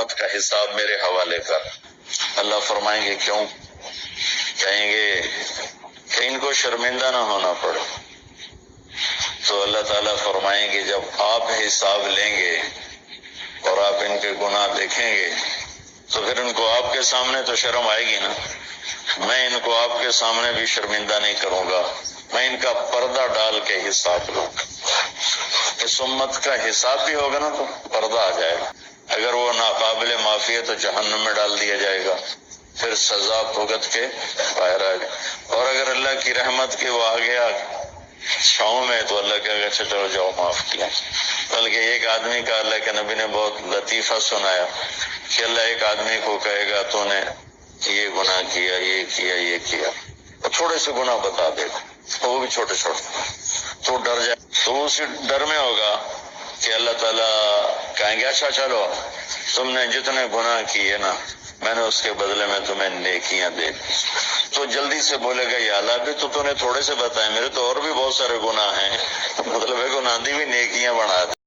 امت کا حساب میرے حوالے کر۔ اللہ فرمائیں گے کیوں؟ کہیں گے کہ ان کو شرمندہ نہ ہونا پڑے۔ تو اللہ تعالیٰ فرمائیں گے جب آپ حساب لیں گے اور آپ ان کے گناہ دیکھیں گے تو پھر ان کو آپ کے سامنے تو شرم آئے گی نا۔ میں ان کو آپ کے سامنے بھی شرمندہ نہیں کروں گا، میں ان کا پردہ ڈال کے حساب لوں گا۔ اس امت کا حساب بھی ہوگا نا تو پردہ آ جائے گا۔ اگر وہ ناقابل معافی ہے تو جہنم میں ڈال دیا جائے گا، پھر سزا بھگت کے باہر آ جائے۔ اور اگر اللہ کی رحمت کے وہ آ گیا چھاؤں میں تو اللہ کہے گا اچھا چلو جاؤ معاف کیا۔ بلکہ ایک آدمی کا اللہ کے نبی نے بہت لطیفہ سنایا کہ اللہ ایک آدمی کو کہے گا تو نے یہ گناہ کیا، یہ کیا، یہ کیا، اور تھوڑے سے گناہ بتا دے گا، وہ بھی چھوٹے چھوٹے، تو ڈر جائے۔ تو اسی ڈر میں ہوگا کہ اللہ تعالیٰ کہیں گے اچھا چلو تم نے جتنے گناہ کیے نا میں نے اس کے بدلے میں تمہیں نیکیاں دے دی۔ تو جلدی سے بولے گا یا اللہ بھی تو نے تھوڑے سے بتائے، میرے تو اور بھی بہت سارے گناہ ہیں، مطلب ہے گناہ دی بھی نیکیاں بنا دے۔